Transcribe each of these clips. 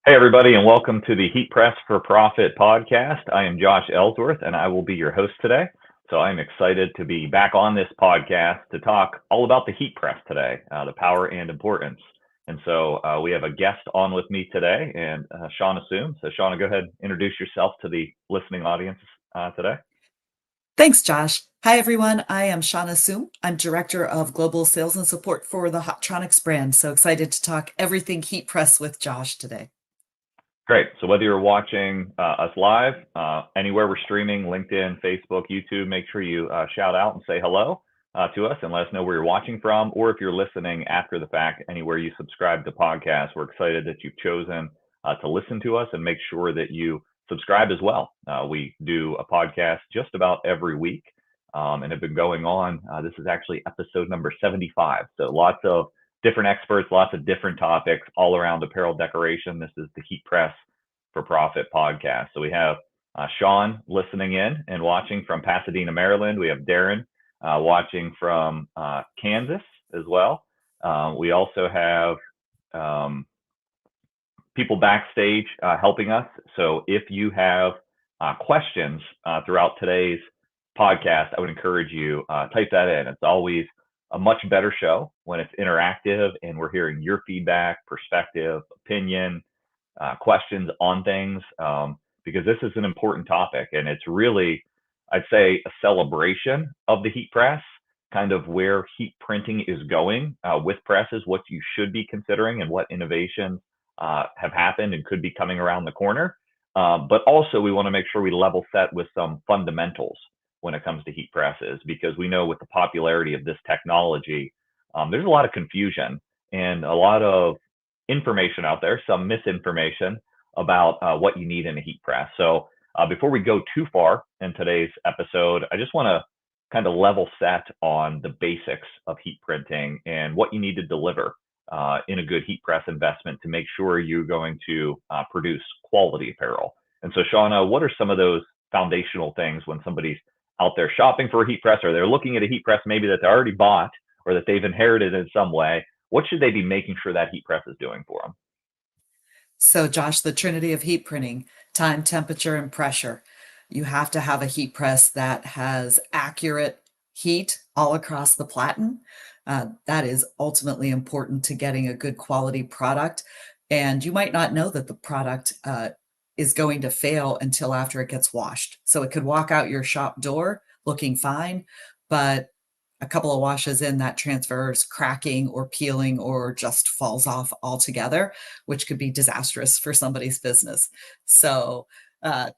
Hey, everybody, and welcome to the Heat Press for Profit podcast. I am Josh Ellsworth, and I will be your host today. So I'm excited to be back on this podcast to talk all about the heat press today, the power and importance. And so we have a guest on with me today, and Shauna Soom. So Shauna, go ahead, introduce yourself to the listening audience today. Thanks, Josh. Hi, everyone. I am Shauna Soom. I'm Director of Global Sales and Support for the Hotronix brand. So excited to talk everything heat press with Josh today. Great. So whether you're watching us live, anywhere we're streaming, LinkedIn, Facebook, YouTube, make sure you shout out and say hello to us and let us know where you're watching from. Or if you're listening after the fact, anywhere you subscribe to podcasts, we're excited that you've chosen to listen to us, and make sure that you subscribe as well. We do a podcast just about every week and have been going on. This is actually episode number 75. So lots of different experts, lots of different topics all around apparel decoration. This is the Heat Press for Profit podcast. So we have Sean listening in and watching from Pasadena, Maryland. We have Darren watching from Kansas as well. We also have people backstage helping us. So if you have questions throughout today's podcast, I would encourage you type that in. It's always a much better show when it's interactive and we're hearing your feedback, perspective, opinion, questions on things, because this is an important topic, and it's really, I'd say, a celebration of the heat press, kind of where heat printing is going with presses, what you should be considering, and what innovations have happened and could be coming around the corner. But also, we want to make sure we level set with some fundamentals when it comes to heat presses, because we know with the popularity of this technology, there's a lot of confusion and a lot of information out there, some misinformation about what you need in a heat press. So before we go too far in today's episode, I just want to kind of level set on the basics of heat printing and what you need to deliver in a good heat press investment to make sure you're going to produce quality apparel. And so, Shauna, what are some of those foundational things when somebody's out there shopping for a heat press, or they're looking at a heat press maybe that they already bought or that they've inherited in some way? What should they be making sure that heat press is doing for them? So, Josh, the trinity of heat printing: time, temperature, and pressure. You have to have a heat press that has accurate heat all across the platen. That is ultimately important to getting a good quality product. And you might not know that the product is going to fail until after it gets washed. So it could walk out your shop door looking fine, but a couple of washes in, that transfers cracking or peeling or just falls off altogether, which could be disastrous for somebody's business. So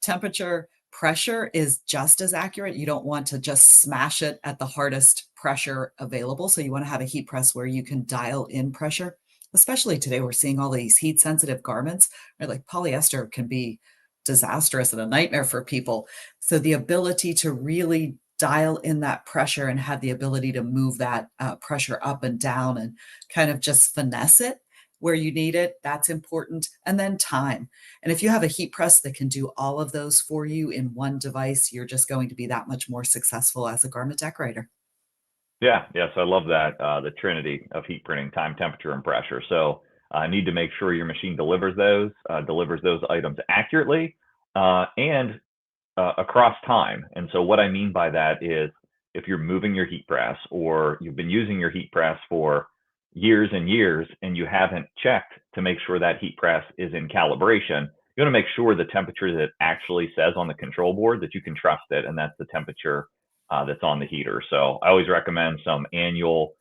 temperature, pressure is just as accurate. You don't want to just smash it at the hardest pressure available. So you want to have a heat press where you can dial in pressure. Especially today, we're seeing all these heat sensitive garments, right? Like polyester can be disastrous and a nightmare for people. So the ability to really dial in that pressure and have the ability to move that pressure up and down and kind of just finesse it where you need it, that's important. And then time. And if you have a heat press that can do all of those for you in one device, you're just going to be that much more successful as a garment decorator. Yeah, yes, I love that. The trinity of heat printing: time, temperature, and pressure. So I need to make sure your machine delivers those items accurately and across time. And so what I mean by that is, if you're moving your heat press or you've been using your heat press for years and years and you haven't checked to make sure that heat press is in calibration, you want to make sure the temperature that it actually says on the control board, that you can trust it, and that's the temperature that's on the heater. So I always recommend some annual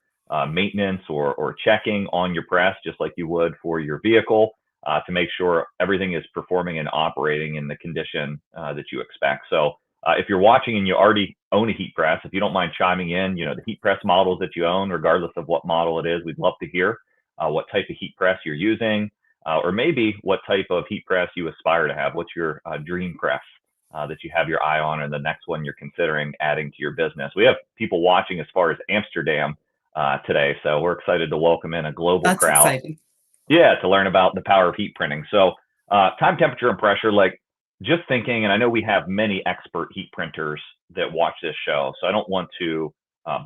maintenance or checking on your press, just like you would for your vehicle, to make sure everything is performing and operating in the condition that you expect. So if you're watching and you already own a heat press, if you don't mind chiming in, the heat press models that you own, regardless of what model it is, we'd love to hear what type of heat press you're using, or maybe what type of heat press you aspire to have. What's your dream press that you have your eye on, and the next one you're considering adding to your business? We have people watching as far as Amsterdam today, so we're excited to welcome in a global That's crowd. exciting. Yeah, to learn about the power of heat printing. So time, temperature, and pressure, like, just thinking, and I know we have many expert heat printers that watch this show, so I don't want to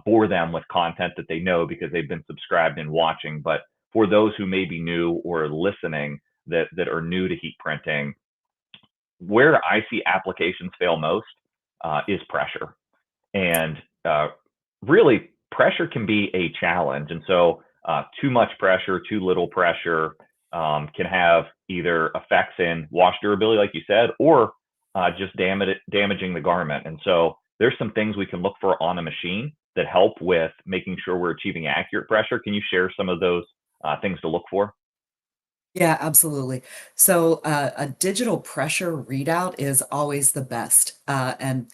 bore them with content that they know because they've been subscribed and watching. But for those who may be new or listening, that are new to heat printing, where I see applications fail most is pressure. And really, pressure can be a challenge. And so, too much pressure, too little pressure can have either effects in wash durability, like you said, or just damaging the garment. And so, there's some things we can look for on a machine that help with making sure we're achieving accurate pressure. Can you share some of those things to look for? Yeah, absolutely. So a digital pressure readout is always the best. And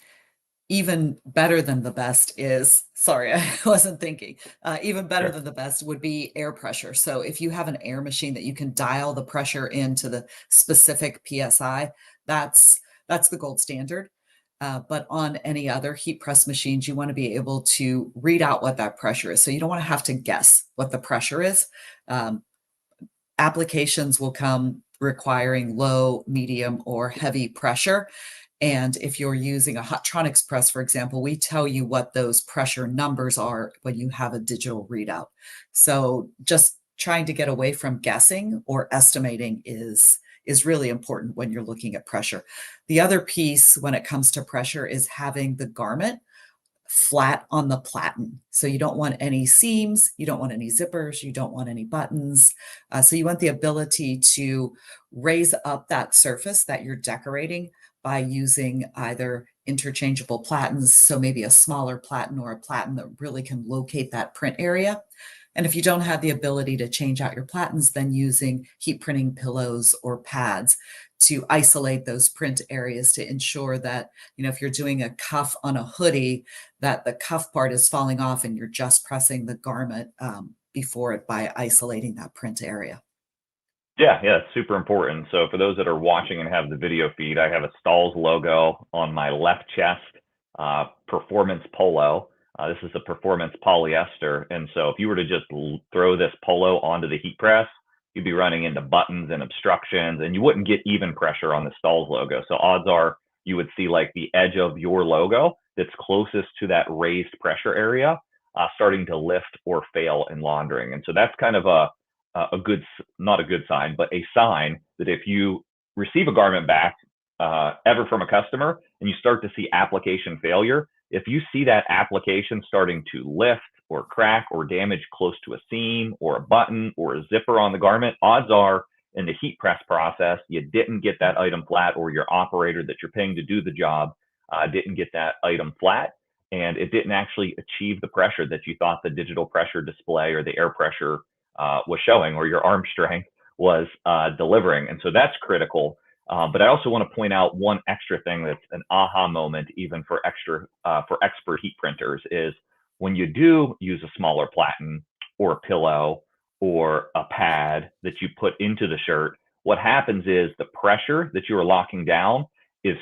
even better than the best is, sorry, I wasn't thinking. Even better Sure. than the best would be air pressure. So if you have an air machine that you can dial the pressure into the specific PSI, that's the gold standard. But on any other heat press machines, you want to be able to read out what that pressure is. So you don't want to have to guess what the pressure is. Um, Applications will come requiring low, medium, or heavy pressure. And if you're using a Hotronix press, for example, we tell you what those pressure numbers are when you have a digital readout. So just trying to get away from guessing or estimating is really important when you're looking at pressure. The other piece when it comes to pressure is having the garment flat on the platen. So you don't want any seams, you don't want any zippers, you don't want any buttons. So you want the ability to raise up that surface that you're decorating by using either interchangeable platens, so maybe a smaller platen or a platen that really can locate that print area. And if you don't have the ability to change out your platens, then using heat printing pillows or pads to isolate those print areas to ensure that, if you're doing a cuff on a hoodie, that the cuff part is falling off and you're just pressing the garment before it by isolating that print area. Yeah, yeah, it's super important. So for those that are watching and have the video feed, I have a Stalls logo on my left chest, performance polo. This is a performance polyester. And so if you were to just throw this polo onto the heat press, you'd be running into buttons and obstructions, and you wouldn't get even pressure on the Stalls logo. So odds are you would see like the edge of your logo that's closest to that raised pressure area starting to lift or fail in laundering. And so that's kind of a good, not a good sign, but a sign that if you receive a garment back ever from a customer and you start to see application failure, if you see that application starting to lift or crack or damage close to a seam or a button or a zipper on the garment, odds are in the heat press process, you didn't get that item flat, or your operator that you're paying to do the job didn't get that item flat, and it didn't actually achieve the pressure that you thought the digital pressure display or the air pressure was showing, or your arm strength was delivering. And so that's critical. But I also want to point out one extra thing that's an aha moment, even for expert heat printers, is when you do use a smaller platen or a pillow or a pad that you put into the shirt, what happens is the pressure that you are locking down is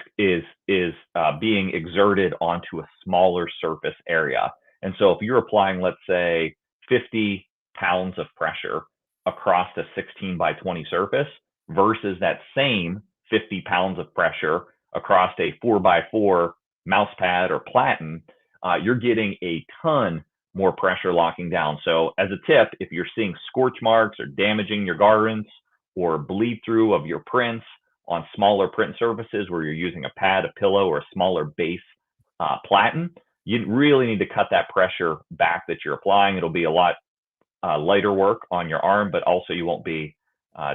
being exerted onto a smaller surface area. And so if you're applying, let's say, 50 pounds of pressure across a 16 by 20 surface versus that same 50 pounds of pressure across a 4 by 4 mouse pad or platen, you're getting a ton more pressure locking down. So as a tip, if you're seeing scorch marks or damaging your garments or bleed through of your prints on smaller print surfaces where you're using a pad, a pillow, or a smaller base platen, you really need to cut that pressure back that you're applying. It'll be a lot lighter work on your arm, but also you won't be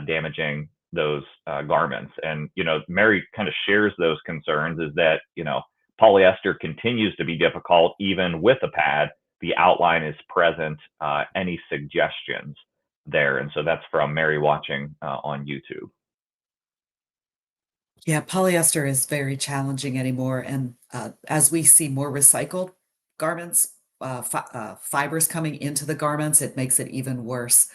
damaging those garments. And, Mary kind of shares those concerns, is that, polyester continues to be difficult even with a pad. The outline is present. Any suggestions there? And so that's from Mary watching on YouTube. Yeah, polyester is very challenging anymore. And as we see more recycled garments, fibers coming into the garments, it makes it even worse.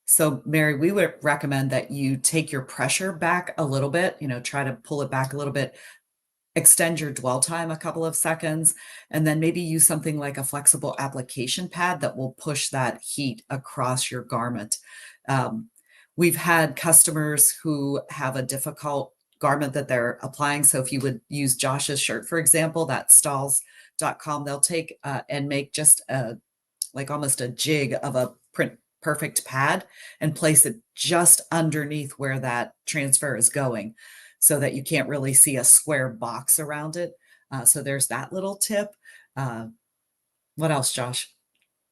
So, Mary, we would recommend that you take your pressure back a little bit, try to pull it back a little bit, extend your dwell time a couple of seconds, and then maybe use something like a flexible application pad that will push that heat across your garment. Um, we've had customers who have a difficult garment that they're applying. So if you would use Josh's shirt, for example, that stalls.com, they'll take and make just like almost a jig of a print perfect pad and place it just underneath where that transfer is going so that you can't really see a square box around it. So there's that little tip. Uh, what else, Josh?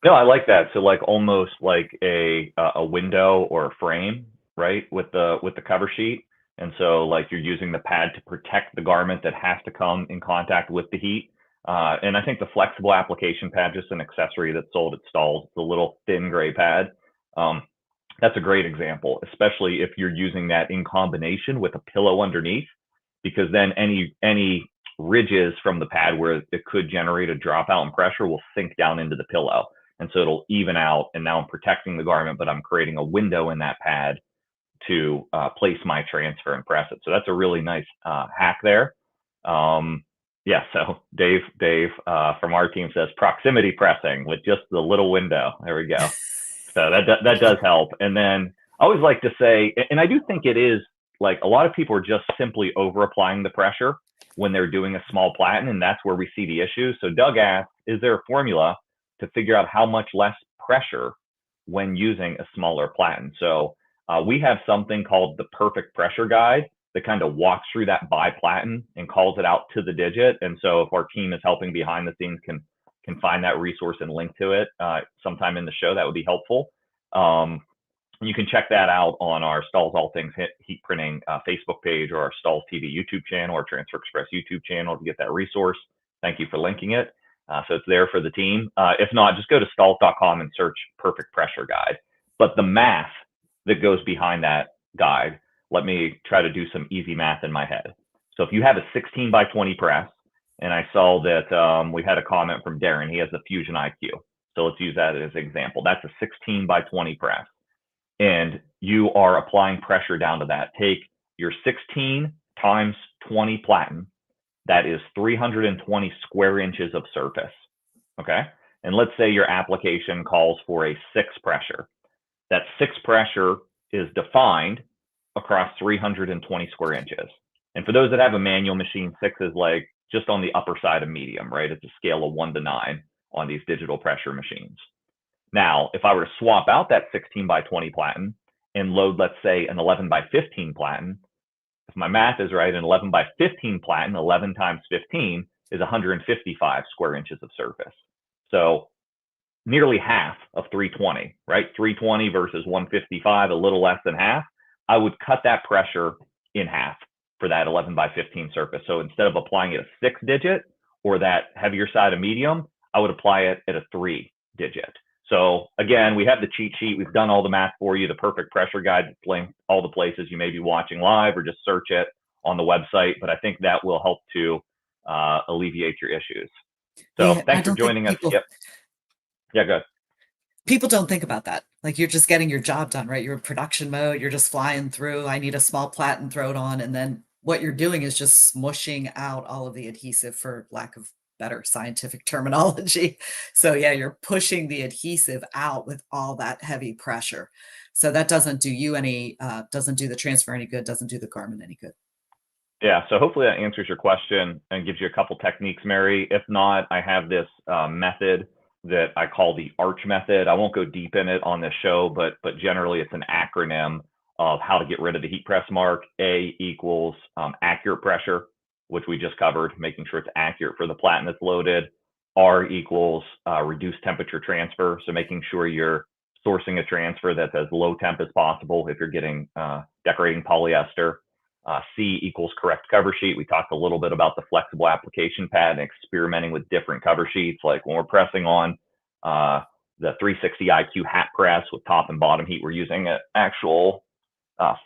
No, I like that. So like almost like a window or a frame, right, with the cover sheet. And so like you're using the pad to protect the garment that has to come in contact with the heat. And I think the flexible application pad, just an accessory that's sold at stalls, it's a little thin gray pad. Um, that's a great example, especially if you're using that in combination with a pillow underneath, because then any ridges from the pad where it could generate a dropout in pressure will sink down into the pillow. And so it'll even out. And now I'm protecting the garment, but I'm creating a window in that pad to place my transfer and press it. So that's a really nice hack there. Yeah. So Dave from our team says proximity pressing with just the little window. There we go. So that does help. And then I always like to say, and I do think it is like a lot of people are just simply over applying the pressure when they're doing a small platen, and that's where we see the issue. So Doug asked, is there a formula to figure out how much less pressure when using a smaller platen? So we have something called the Perfect Pressure Guide that kind of walks through that by platen and calls it out to the digit. And so if our team is helping behind the scenes, can find that resource and link to it sometime in the show, that would be helpful. You can check that out on our Stalls All Things Heat Printing Facebook page or our Stalls TV YouTube channel or Transfer Express YouTube channel to get that resource. Thank you for linking it. So it's there for the team. If not, just go to stalls.com and search Perfect Pressure Guide. But the math that goes behind that guide, let me try to do some easy math in my head. So if you have a 16 by 20 press, and I saw that we had a comment from Darren, he has the Fusion IQ. So let's use that as an example. That's a 16 by 20 press. And you are applying pressure down to that. Take your 16 times 20 platen. That is 320 square inches of surface. Okay. And let's say your application calls for a 6 pressure. That 6 pressure is defined across 320 square inches. And for those that have a manual machine, 6 is like just on the upper side of medium, right? It's a scale of 1 to 9 on these digital pressure machines. Now, if I were to swap out that 16 by 20 platen and load, let's say, an 11 by 15 platen, if my math is right, an 11 by 15 platen, 11 times 15 is 155 square inches of surface. So nearly half of 320, right? 320 versus 155, a little less than half. I would cut that pressure in half for that 11 by 15 surface. So instead of applying it a 6 digit or that heavier side of medium, I would apply it at a 3 digit. So again, we have the cheat sheet. We've done all the math for you, the Perfect Pressure Guide, linked all the places you may be watching live or just search it on the website. But I think that will help to alleviate your issues. So Yeah, I thanks for don't think joining us. Yep. Yeah, go ahead. people don't think about that. Like you're just getting your job done, right? You're in production mode, you're just flying through. I need a small platen, throw it on. And then what you're doing is just smushing out all of the adhesive, for lack of better scientific terminology. So yeah, you're pushing the adhesive out with all that heavy pressure. So that doesn't do you any, doesn't do the transfer any good, doesn't do the garment any good. Yeah, so hopefully that answers your question and gives you a couple techniques, Mary. If not, I have this method that I call the ARCH method. I won't go deep in it on this show, but generally it's an acronym of how to get rid of the heat press mark. A equals accurate pressure, which we just covered, making sure it's accurate for the platen that's loaded. R equals reduced temperature transfer, so making sure you're sourcing a transfer that's as low temp as possible if you're getting decorating polyester. C equals correct cover sheet. We talked a little bit about the flexible application pad and experimenting with different cover sheets. Like when we're pressing on the 360 IQ hat press with top and bottom heat, we're using an actual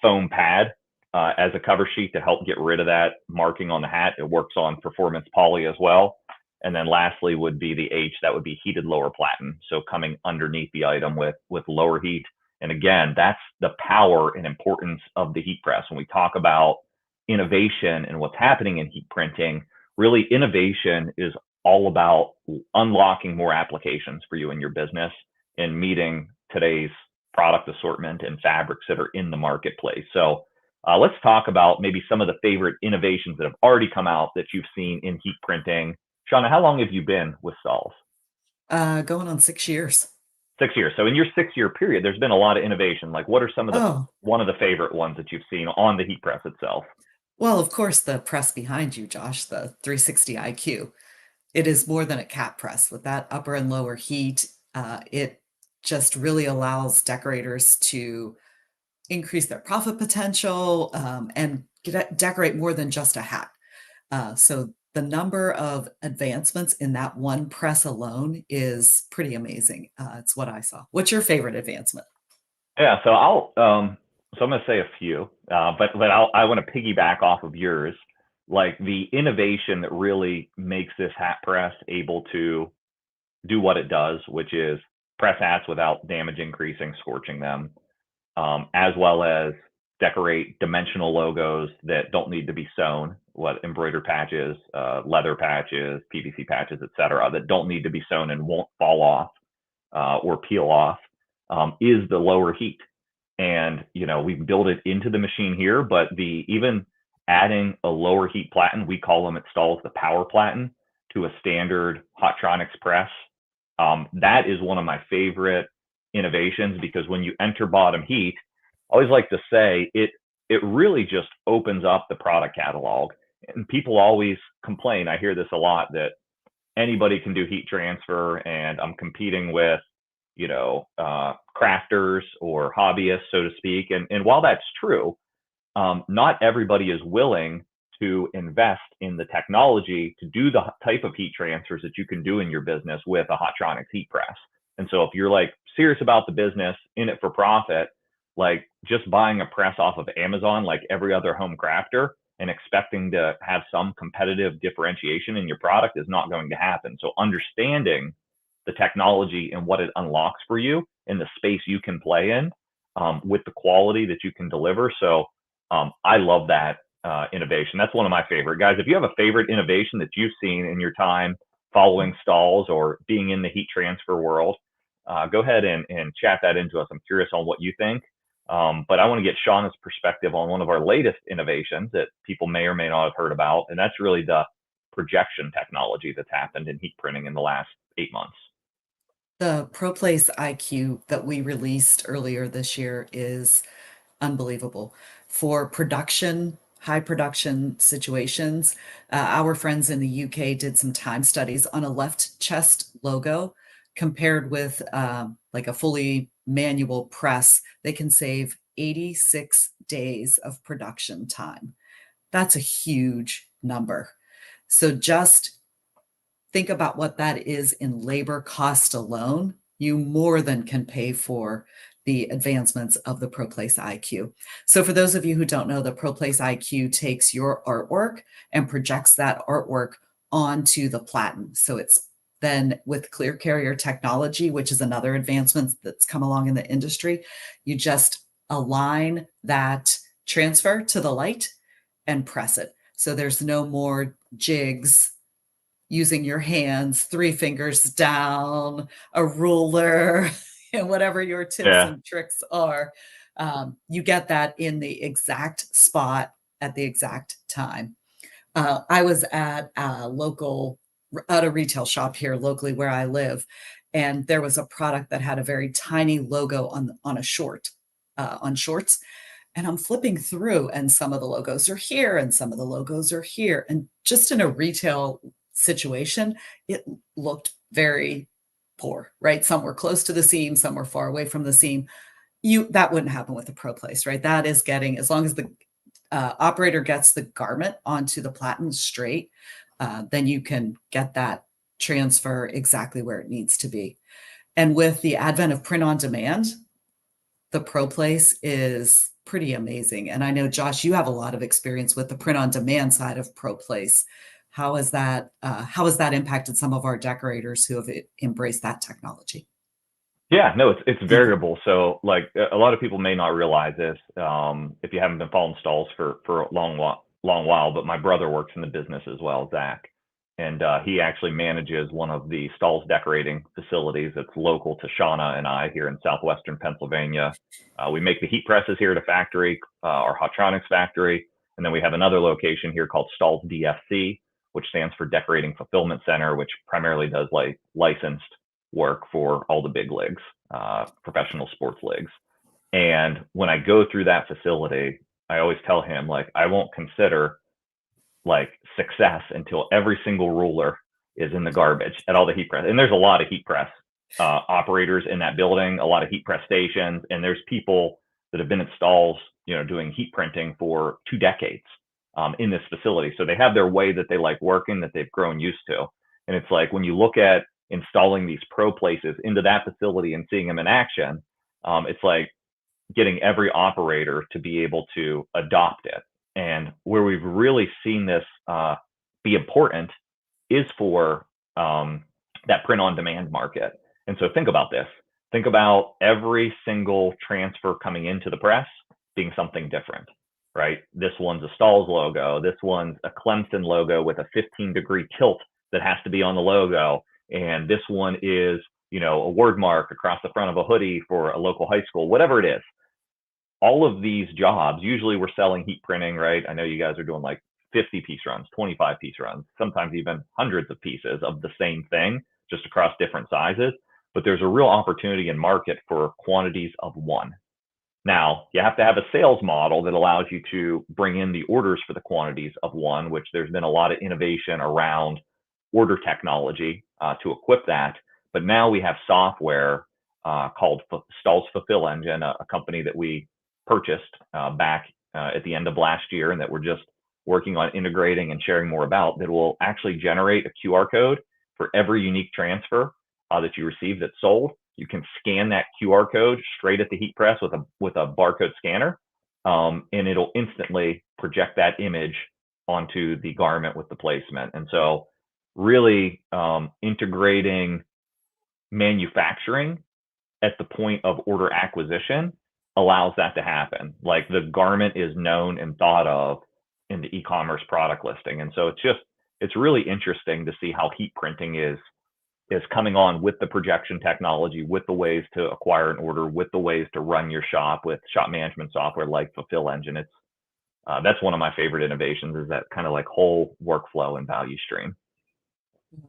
foam pad as a cover sheet to help get rid of that marking on the hat. It works on performance poly as well. And then lastly would be the H, that would be heated lower platen. So coming underneath the item with lower heat. And again, that's the power and importance of the heat press. When we talk about innovation and what's happening in heat printing, really innovation is all about unlocking more applications for you in your business and meeting today's product assortment and fabrics that are in the marketplace. So let's talk about maybe some of the favorite innovations that have already come out that you've seen in heat printing. Shauna, how long have you been with Stalls? Going on 6 years. 6 years. So in your 6 year period, there's been a lot of innovation. Like, what are some of the Oh, one of the favorite ones that you've seen on the heat press itself? well, of course, the press behind you, Josh, the 360 IQ. It is more than a cat press with that upper and lower heat. It just really allows decorators to increase their profit potential and decorate more than just a hat. So the number of advancements in that one press alone is pretty amazing. It's what I saw. What's your favorite advancement? Yeah, so I'm gonna say a few, but I want to piggyback off of yours. Like the innovation that really makes this hat press able to do what it does, which is press hats without damaging, creasing, scorching them, as well as decorate dimensional logos that don't need to be sewn, what embroidered patches, leather patches, PVC patches, etc., that don't need to be sewn and won't fall off or peel off, is the lower heat. And we build it into the machine here, but the even adding a lower heat platen, we call them at Stahls the power platen, to a standard Hotronix press. That is one of my favorite innovations because when you enter bottom heat, I always like to say it really just opens up the product catalog. And people always complain. I hear this a lot that anybody can do heat transfer, and I'm competing with crafters or hobbyists, so to speak. And while that's true, not everybody is willing to invest in the technology to do the type of heat transfers that you can do in your business with a Hotronix heat press. And so if you're like serious about the business, in it for profit, like just buying a press off of Amazon, like every other home crafter, and expecting to have some competitive differentiation in your product is not going to happen. So understanding the technology and what it unlocks for you in the space you can play in, with the quality that you can deliver. So I love that innovation. That's one of my favorite. Guys, if you have a favorite innovation that you've seen in your time following Stahls or being in the heat transfer world, go ahead and chat that into us. I'm curious on what you think. But I want to get Shauna's perspective on one of our latest innovations that people may or may not have heard about, and that's really the projection technology that's happened in heat printing in the last 8 months. The ProPlace IQ that we released earlier this year is unbelievable. For production, high production situations, our friends in the UK did some time studies on a left chest logo compared with like a fully manual press. They can save 86 days of production time. That's a huge number. So just think about what that is in labor cost alone. You more than can pay for the advancements of the ProPlace IQ. So for those of you who don't know, the ProPlace IQ takes your artwork and projects that artwork onto the platen. So it's then with clear carrier technology, which is another advancement that's come along in the industry, you just align that transfer to the light and press it. So there's no more jigs using your hands, three fingers down, a ruler, and whatever your tips Yeah. and tricks are. You get that in the exact spot at the exact time. I was at a retail shop here locally where I live, and there was a product that had a very tiny logo on a short, on shorts. And I'm flipping through, and some of the logos are here, and some of the logos are here. And just in a retail situation, it looked very poor, right? Some were close to the seam, some were far away from the seam. That wouldn't happen with a ProPlace, right? That is getting, as long as the operator gets the garment onto the platen straight, then you can get that transfer exactly where it needs to be. And with the advent of print on demand, the ProPlace is pretty amazing. And I know, Josh, you have a lot of experience with the print on demand side of ProPlace. How has that impacted some of our decorators who have embraced that technology? Yeah, no, it's variable. So like a lot of people may not realize this, if you haven't been following Stahls for a long while, but my brother works in the business as well, Zach, and he actually manages one of the Stahls decorating facilities that's local to Shauna and I here in southwestern Pennsylvania. We make the heat presses here at a factory, our Hotronix factory, and then we have another location here called Stahls DFC, which stands for Decorating Fulfillment Center, which primarily does like licensed work for all the big leagues, professional sports leagues. And when I go through that facility, I always tell him, like, I won't consider like success until every single ruler is in the garbage at all the heat press. And there's a lot of heat press operators in that building, a lot of heat press stations, and there's people that have been in stalls, doing heat printing for 2 decades in this facility. So they have their way that they like working, that they've grown used to. And it's like when you look at installing these pro places into that facility and seeing them in action, it's like getting every operator to be able to adopt it. And where we've really seen this be important is for that print on demand market. And so think about this. Think about every single transfer coming into the press being something different, right? This one's a Stalls logo. This one's a Clemson logo with a 15-degree tilt that has to be on the logo. And this one is, a word mark across the front of a hoodie for a local high school, whatever it is. All of these jobs, usually we're selling heat printing, right? I know you guys are doing like 50-piece runs, 25-piece runs, sometimes even hundreds of pieces of the same thing, just across different sizes. But there's a real opportunity in market for quantities of one. Now, you have to have a sales model that allows you to bring in the orders for the quantities of one, which there's been a lot of innovation around order technology to equip that. But now we have software called Stalls Fulfill Engine, a company that we purchased back at the end of last year, and that we're just working on integrating and sharing more about, that will actually generate a QR code for every unique transfer that you receive that's sold. You can scan that QR code straight at the heat press with a barcode scanner, and it'll instantly project that image onto the garment with the placement. And so really integrating manufacturing at the point of order acquisition allows that to happen. Like the garment is known and thought of in the e-commerce product listing. And so it's really interesting to see how heat printing is coming on with the projection technology, with the ways to acquire an order, with the ways to run your shop with shop management software like Fulfill Engine. It's that's one of my favorite innovations, is that kind of like whole workflow and value stream.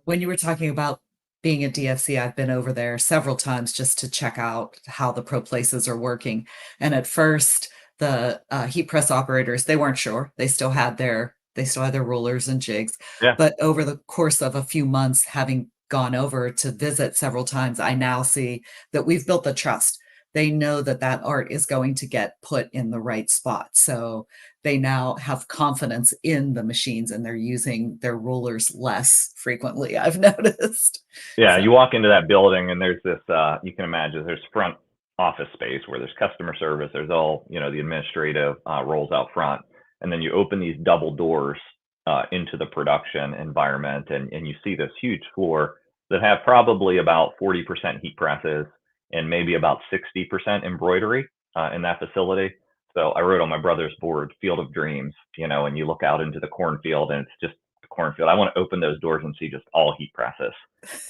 When you were talking about being at DFC, I've been over there several times just to check out how the pro places are working. And at first, the heat press operators, they weren't sure. They still had their rulers and jigs. Yeah. But over the course of a few months, having gone over to visit several times, I now see that we've built the trust. They know that that art is going to get put in the right spot. So they now have confidence in the machines and they're using their rulers less frequently, I've noticed. Yeah, So, you walk into that building and there's this, you can imagine there's front office space where there's customer service, there's all, the administrative roles out front. And then you open these double doors into the production environment, and you see this huge floor that have probably about 40% heat presses and maybe about 60% embroidery in that facility. So I wrote on my brother's board, Field of Dreams, and you look out into the cornfield and it's just the cornfield. I want to open those doors and see just all heat presses.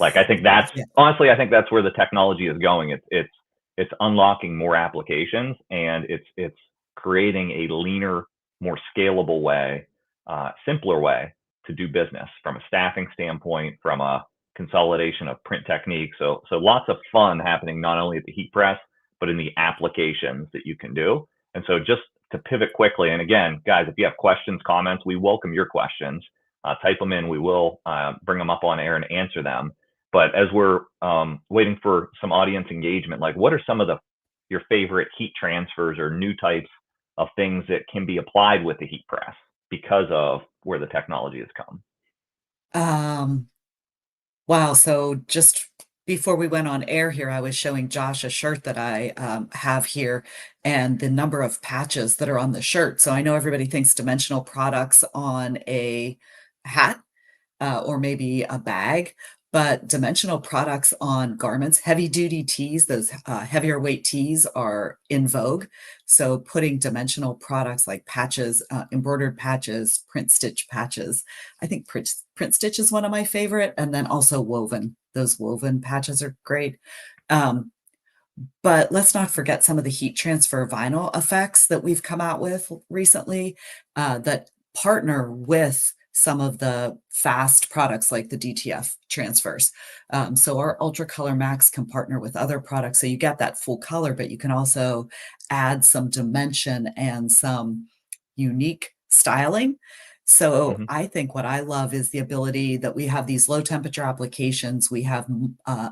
Like, I think that's yeah. honestly, I think that's where the technology is going. It's unlocking more applications, and it's creating a leaner, more scalable way, simpler way to do business from a staffing standpoint, from a consolidation of print techniques. So lots of fun happening not only at the heat press, but in the applications that you can do. And so just to pivot quickly, and again, guys, if you have questions, comments, we welcome your questions. Type them in. We will bring them up on air and answer them. But as we're waiting for some audience engagement, like, what are some of your favorite heat transfers or new types of things that can be applied with the heat press because of where the technology has come? Um, wow. So just before we went on air here, I was showing Josh a shirt that I have here and the number of patches that are on the shirt. So I know everybody thinks dimensional products on a hat or maybe a bag, but dimensional products on garments, heavy duty tees, those heavier weight tees are in vogue. So putting dimensional products like patches, embroidered patches, print stitch patches. I think print stitch is one of my favorite, and then also woven. Those woven patches are great. Um, but let's not forget some of the heat transfer vinyl effects that we've come out with recently that partner with some of the fast products like the DTF transfers. So our Ultra Color Max can partner with other products. So you get that full color, but you can also add some dimension and some unique styling. So Hmm. I think what I love is the ability that we have these low temperature applications. We have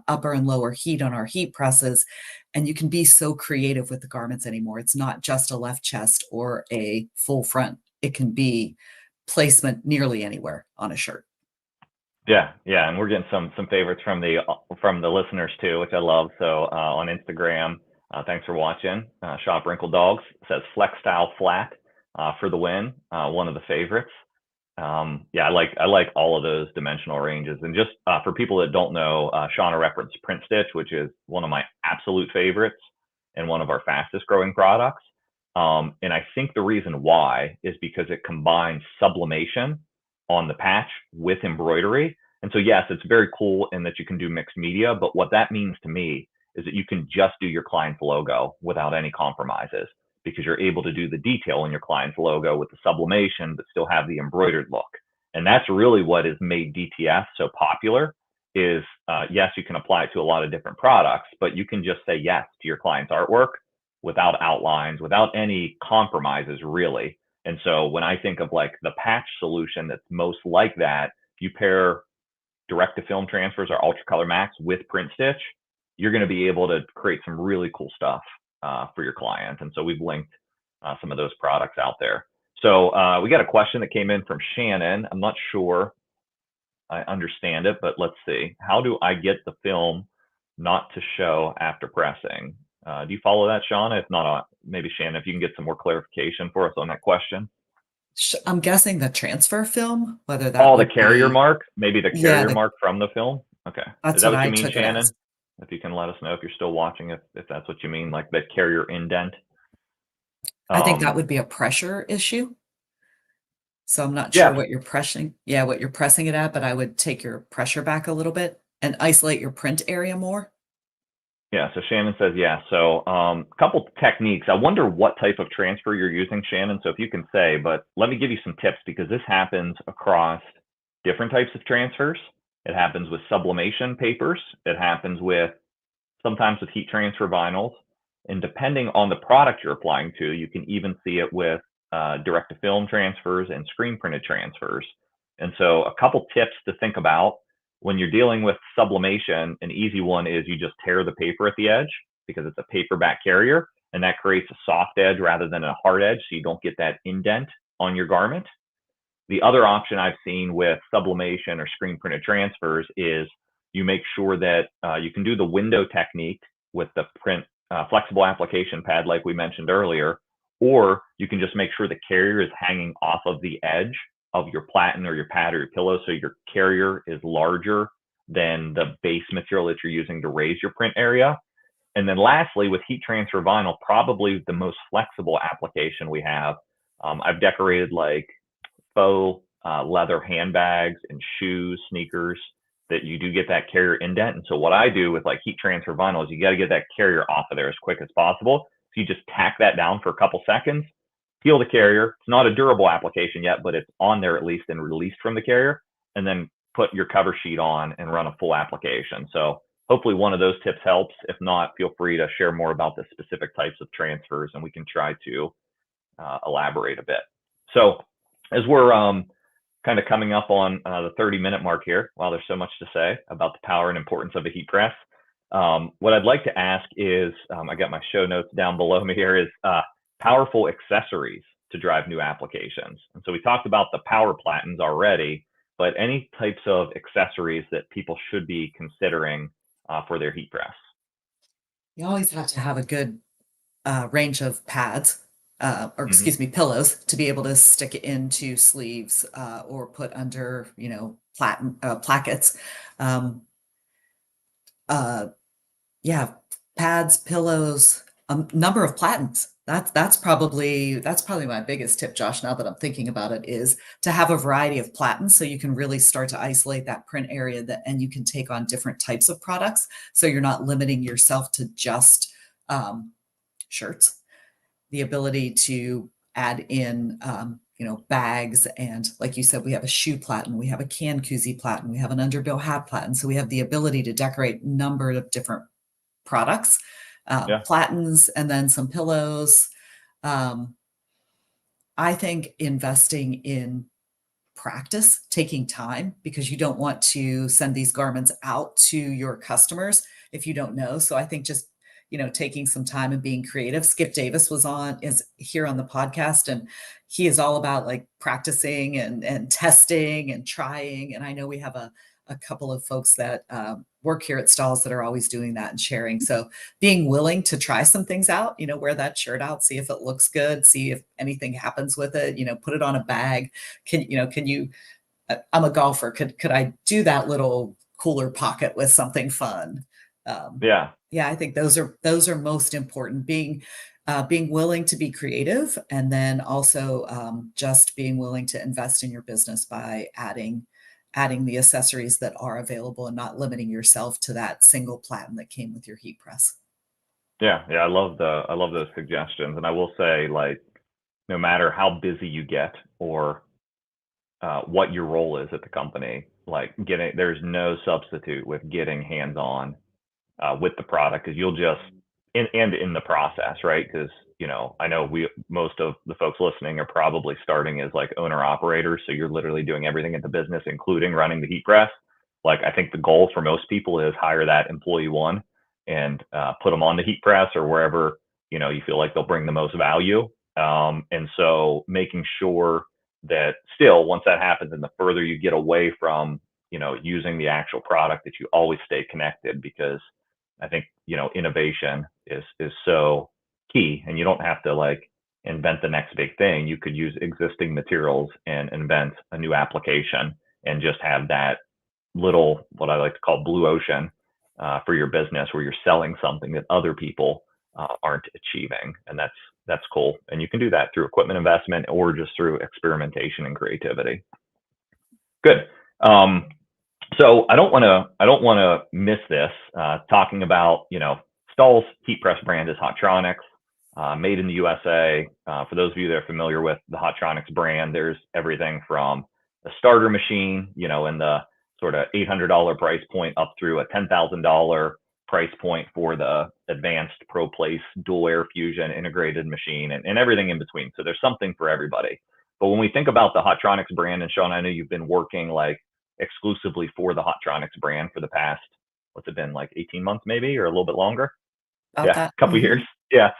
upper and lower heat on our heat presses, and you can be so creative with the garments anymore. It's not just a left chest or a full front. It can be placement nearly anywhere on a shirt. Yeah, yeah, and we're getting some favorites from the listeners too, which I love. So on Instagram, thanks for watching. Shop Wrinkle Dogs says Flex Style Flat for the win. One of the favorites. Yeah, I like all of those dimensional ranges. And just for people that don't know, Shauna referenced Print Stitch, which is one of my absolute favorites and one of our fastest growing products. And I think the reason why is because it combines sublimation on the patch with embroidery. And so, yes, it's very cool in that you can do mixed media, but what that means to me is that you can just do your client's logo without any compromises because you're able to do the detail in your client's logo with the sublimation, but still have the embroidered look. And that's really what has made DTF so popular is, yes, you can apply it to a lot of different products, but you can just say yes to your client's artwork without outlines, without any compromises, really. And so when I think of like the patch solution that's most like that, if you pair direct to film transfers or Ultra Color Max with Print Stitch, you're going to be able to create some really cool stuff for your client. And so we've linked some of those products out there. So we got a question that came in from Shannon. I'm not sure I understand it, but let's see. How do I get the film not to show after pressing? Do you follow that, Shauna? If not, maybe Shannon, if you can get some more clarification for us on that question. I'm guessing the transfer film, whether that Oh, the would carrier be, mark, maybe the yeah, carrier mark from the film. Okay, is that's that what what you I mean, took it Shannon? as. If you can let us know if you're still watching, if that's what you mean, like the carrier indent. I think that Um, would be a pressure issue. So I'm not sure yeah, what you're pressing. Yeah, what you're pressing it at, but I would take your pressure back a little bit and isolate your print area more. yeah. So Shannon says yeah. So a couple techniques. I wonder what type of transfer you're using, Shannon. So if you can say, but let me give you some tips because this happens across different types of transfers. It happens with sublimation papers. It happens with sometimes with heat transfer vinyls. And depending on the product you're applying to, you can even see it with direct to film transfers and screen printed transfers. And so, a couple tips to think about when you're dealing with sublimation. An easy one is you just tear the paper at the edge because it's a paperback carrier, and that creates a soft edge rather than a hard edge, so you don't get that indent on your garment. The other option I've seen with sublimation or screen printed transfers is you make sure that you can do the window technique with the print flexible application pad, like we mentioned earlier, or you can just make sure the carrier is hanging off of the edge of your platen or your pad or your pillow, so your carrier is larger than the base material that you're using to raise your print area. And then lastly, with heat transfer vinyl, probably the most flexible application we have. I've decorated like faux leather handbags and shoes, sneakers that you do get that carrier indent. And so what I do with like heat transfer vinyl is you got to get that carrier off of there as quick as possible. So you just tack that down for a couple seconds, peel the carrier. It's not a durable application yet, but it's on there at least and released from the carrier, and then put your cover sheet on and run a full application. So hopefully one of those tips helps. If not, feel free to share more about the specific types of transfers and we can try to elaborate a bit. So as we're kind of coming up on the 30-minute mark here, while there's so much to say about the power and importance of a heat press, what I'd like to ask is, I got my show notes down below me here, is powerful accessories to drive new applications. And so we talked about the power platens already, but any types of accessories that people should be considering for their heat press? You always have to have a good range of pads, or Hmm. excuse me, pillows to be able to stick it into sleeves or put under, plackets. Um, uh, yeah, pads, pillows, number of platens. That's probably my biggest tip, Josh. Now that I'm thinking about it, is to have a variety of platens so you can really start to isolate that print area and you can take on different types of products. So you're not limiting yourself to just um, shirts. The ability to add in bags. And like you said, we have a shoe platen, we have a can koozie platen, we have an underbill hat platen. So we have the ability to decorate a number of different products, Yeah. platens, and then some pillows. Um, I think investing in practice, taking time, because you don't want to send these garments out to your customers if you don't know. So I think just, taking some time and being creative. Skip Davis is here on the podcast, and he is all about like practicing and testing and trying. And I know we have a couple of folks that work here at Stalls that are always doing that and sharing. So being willing to try some things out, wear that shirt out, see if it looks good, see if anything happens with it, put it on a bag. Can you, I'm a golfer. Could I do that little cooler pocket with something fun? Yeah. Yeah, I think those are most important. Being willing to be creative, and then also just being willing to invest in your business by adding the accessories that are available and not limiting yourself to that single platen that came with your heat press. Yeah. Yeah. I love those suggestions. And I will say, like, no matter how busy you get or what your role is at the company, like there's no substitute with getting hands on with the product, because you'll just in the process, right? Because I know most of the folks listening are probably starting as like owner operators, so you're literally doing everything at the business, including running the heat press. Like, I think the goal for most people is hire that employee one and put them on the heat press or wherever you feel like they'll bring the most value. And so making sure that still, once that happens, and the further you get away from using the actual product, that you always stay connected, because I think innovation is so key, and you don't have to like invent the next big thing. You could use existing materials and invent a new application, and just have that little, what I like to call, blue ocean for your business, where you're selling something that other people aren't achieving, and that's cool. And you can do that through equipment investment or just through experimentation and creativity. Good. So I don't want to miss this, talking about, Stahl's heat press brand is Hotronix, made in the USA. For those of you that are familiar with the Hotronix brand, there's everything from the starter machine, in the sort of $800 price point, up through a $10,000 price point for the advanced ProPlace dual air fusion integrated machine, and everything in between. So there's something for everybody. But when we think about the Hotronix brand, and Sean, I know you've been working like exclusively for the Hotronix brand for the past, what's it been, like 18 months maybe, or a little bit longer? About Yeah, that. a couple years. Yeah.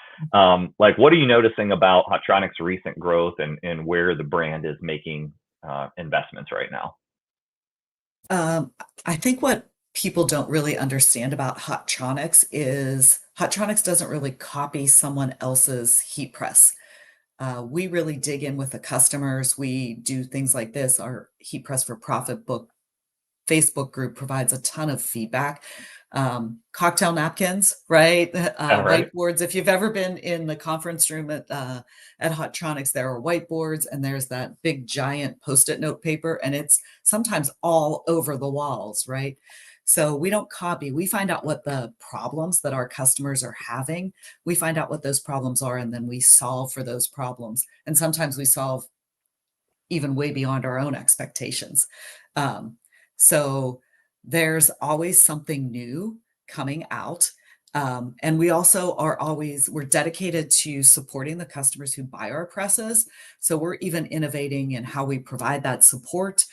Like, what are you noticing about Hotronix's recent growth, and where the brand is making investments right now? Um, I think what people don't really understand about Hotronix is Hotronix doesn't really copy someone else's heat press. We really dig in with the customers. We do things like this. Our Heat Press for Profit book Facebook group provides a ton of feedback. Cocktail napkins, right? Yeah, right. Whiteboards. If you've ever been in the conference room at Hotronix, there are whiteboards, and there's that big giant Post-it note paper, and it's sometimes all over the walls, right? So we don't copy. We find out what the problems that our customers are having. We find out what those problems are, and then we solve for those problems. And sometimes we solve even way beyond our own expectations. Um, so there's always something new coming out. And we also we're dedicated to supporting the customers who buy our presses. So we're even innovating in how we provide that support.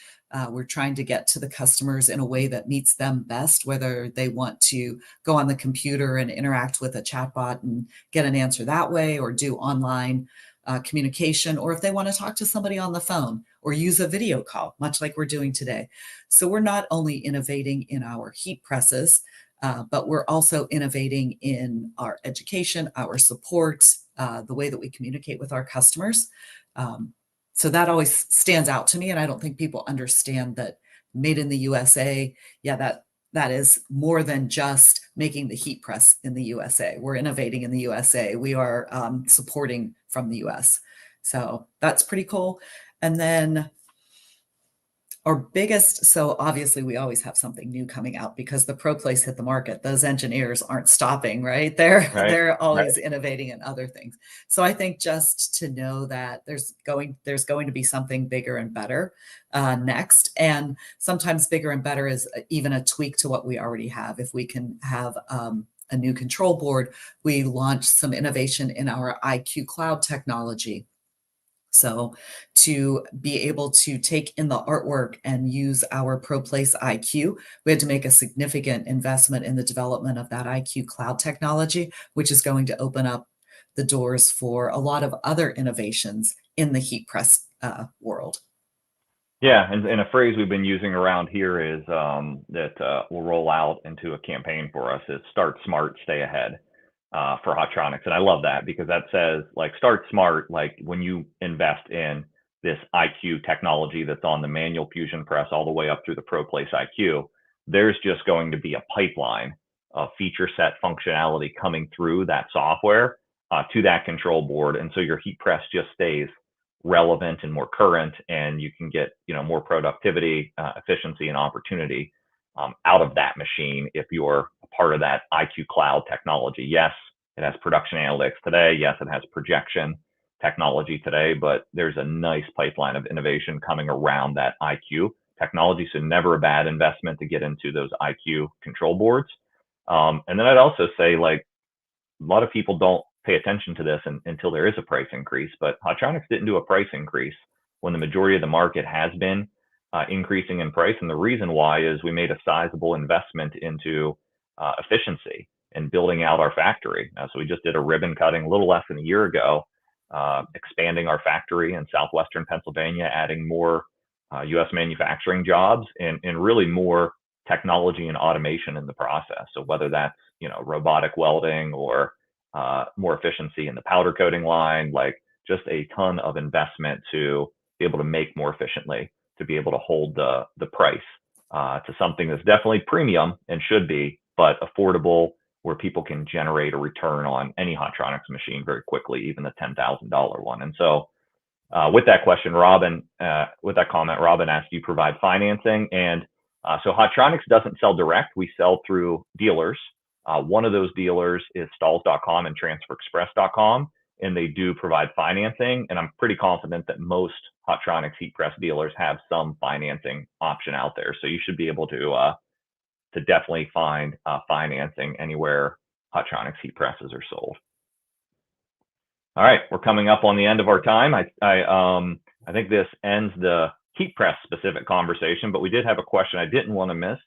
We're trying to get to the customers in a way that meets them best, whether they want to go on the computer and interact with a chatbot and get an answer that way, or do online communication, or if they want to talk to somebody on the phone or use a video call, much like we're doing today. So we're not only innovating in our heat presses, but we're also innovating in our education, our support, the way that we communicate with our customers. So that always stands out to me, and I don't think people understand that made in the USA. Yeah, that is more than just making the heat press in the USA. We're innovating in the USA. We are supporting from the US. So that's pretty cool. And then Our biggest, so obviously we always have something new coming out because the ProPlace hit the market. Those engineers aren't stopping, right? They're Right. they're Right. always innovating in other things. So I think just to know that there's going to be something bigger and better next, and sometimes bigger and better is even a tweak to what we already have. If we can have a new control board, we launched some innovation in our IQ Cloud technology, so to be able to take in the artwork and use our ProPlace IQ, we had to make a significant investment in the development of that IQ cloud technology, which is going to open up the doors for a lot of other innovations in the heat press world. Yeah, and a phrase we've been using around here is that will roll out into a campaign for us is "Start smart, stay ahead" for Hotronix, and I love that because that says like start smart. Like when you invest in this IQ technology that's on the manual fusion press all the way up through the ProPlace IQ, there's just going to be a pipeline of feature set functionality coming through that software to that control board, and so your heat press just stays relevant and more current, and you can get more productivity, efficiency, and opportunity out of that machine if you're a part of that IQ Cloud technology. Yes, it has production analytics today. Yes, it has projection technology today, but there's a nice pipeline of innovation coming around that IQ technology. So never a bad investment to get into those IQ control boards. And then I'd also say like a lot of people don't pay attention to this until there is a price increase, but Hotronix didn't do a price increase when the majority of the market has been increasing in price. And the reason why is we made a sizable investment into efficiency and building out our factory. So we just did a ribbon cutting a little less than a year ago, expanding our factory in southwestern Pennsylvania, adding more U.S. manufacturing jobs and really more technology and automation in the process. So whether that's robotic welding or more efficiency in the powder coating line, like just a ton of investment to be able to make more efficiently, to be able to hold the price to something that's definitely premium and should be, but affordable, where people can generate a return on any Hotronix machine very quickly, even the $10,000 one. And so with that question, with that comment, Robin asked, do you provide financing? And so Hotronix doesn't sell direct. We sell through dealers. One of those dealers is stalls.com and transferexpress.com, and they do provide financing. And I'm pretty confident that most Hotronix heat press dealers have some financing option out there. So you should be able to definitely find financing anywhere Hotronix heat presses are sold. All right, we're coming up on the end of our time. I think this ends the heat press specific conversation, but we did have a question I didn't want to miss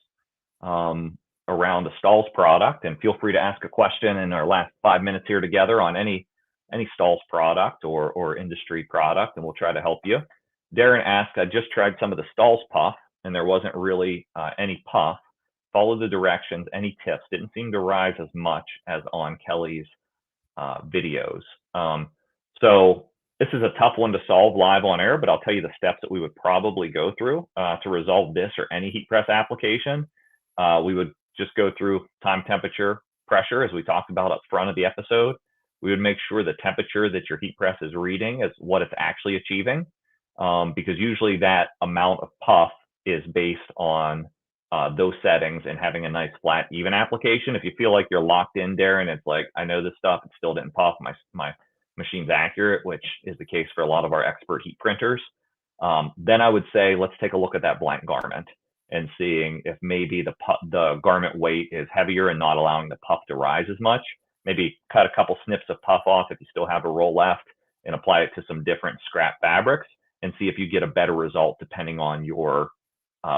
around the Stalls product, and feel free to ask a question in our last 5 minutes here together on any Stalls product or industry product, and we'll try to help you. Darren asked, I just tried some of the Stalls puff, and there wasn't really any puff. Followed the directions, any tips? Didn't seem to rise as much as on Kelly's videos. So this is a tough one to solve live on air, but I'll tell you the steps that we would probably go through to resolve this or any heat press application. We would just go through time, temperature, pressure, as we talked about up front of the episode. We would make sure the temperature that your heat press is reading is what it's actually achieving, because usually that amount of puff is based on those settings and having a nice flat, even application. If you feel like you're locked in, Darren, it's like, I know this stuff, it still didn't puff, my machine's accurate, which is the case for a lot of our expert heat printers. Then I would say, let's take a look at that blank garment and seeing if maybe the garment weight is heavier and not allowing the puff to rise as much. Maybe cut a couple snips of puff off if you still have a roll left and apply it to some different scrap fabrics and see if you get a better result depending on your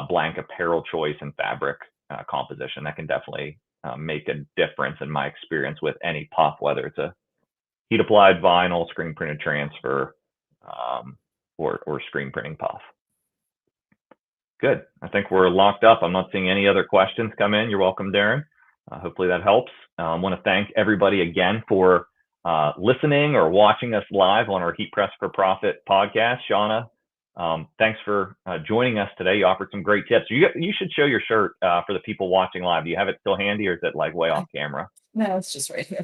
blank apparel choice and fabric composition. That can definitely make a difference in my experience with any puff, whether it's a heat applied vinyl, screen printed transfer, or screen printing puff. Good. I think we're locked up. I'm not seeing any other questions come in. You're welcome, Darren. Hopefully that helps. I want to thank everybody again for listening or watching us live on our Heat Press for Profit podcast. Shauna, thanks for joining us today. You offered some great tips. You should show your shirt for the people watching live. Do you have it still handy, or is it like way off camera? No, it's just right here.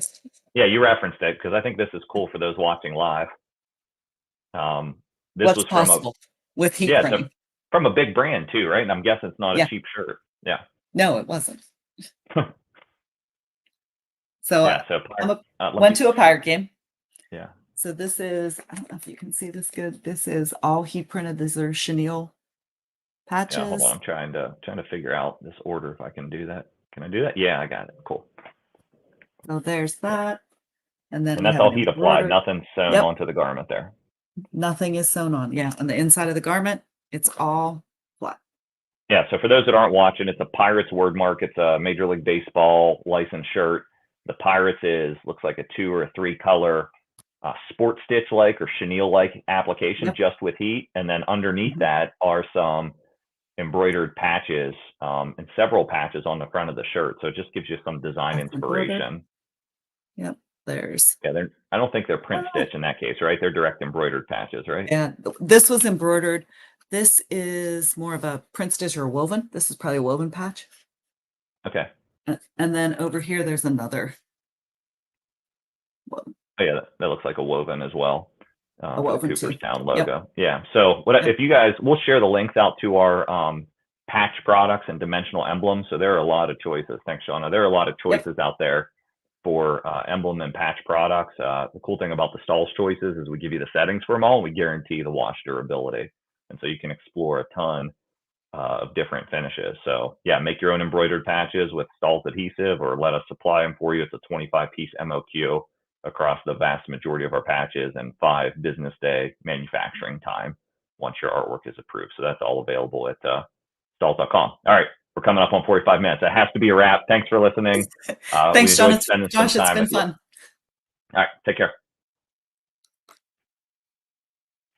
Yeah, you referenced it because I think this is cool for those watching live. What's possible with heat printing? from a big brand too, right? And I'm guessing it's not a Yeah. cheap shirt. Yeah. No, it wasn't. So Yeah. So let went me. to a Pirate game. Yeah. So this is, I don't know if you can see this good. This is all heat printed. These are chenille Yeah. Hold on. patches. I'm trying to figure out this order if I can do that. Can I do that? Yeah, I got it. Cool. So there's that. And then And we that's have all an heat applied. embroidered. Nothing sewn Yep. onto the garment there. Nothing is sewn on. Yeah. On the inside of the garment, it's all flat. Yeah. So for those that aren't watching, it's a Pirates word mark. It's a Major League Baseball licensed shirt. The Pirates looks like a 2 or a 3 color sport stitch like or chenille like application Yep. just with heat. And then underneath Mhm. that are some embroidered patches and several patches on the front of the shirt. So it just gives you some design That's embroidered. inspiration. Yep. There's, Yeah, I don't think they're print oh, stitch in that case, right? They're direct embroidered patches, right? and this was embroidered. This is more of a print stitch or woven. This is probably a woven patch. Okay. And then over here, there's another Oh, yeah, that looks like a woven as well a for the woven too. Cooperstown Yep. logo. Yeah. So Yep. if you guys, we'll share the links out to our patch products and dimensional emblems. So there are a lot of choices. Thanks, Shauna. There are a lot of Yep. choices out there for emblem and patch products. The cool thing about the Stahls choices is we give you the settings for them all, and we guarantee the wash durability. And so you can explore a ton of different finishes. So yeah, make your own embroidered patches with Stahls adhesive, or let us supply them for you. It's a 25-piece MOQ across the vast majority of our patches, and 5 business day manufacturing time once your artwork is approved. So that's all available at Stahls.com. All right, we're coming up on 45 minutes. That has to be a wrap. Thanks for listening. We Thanks, enjoyed John. spending some Josh, it's time been with you. fun. All right, take care.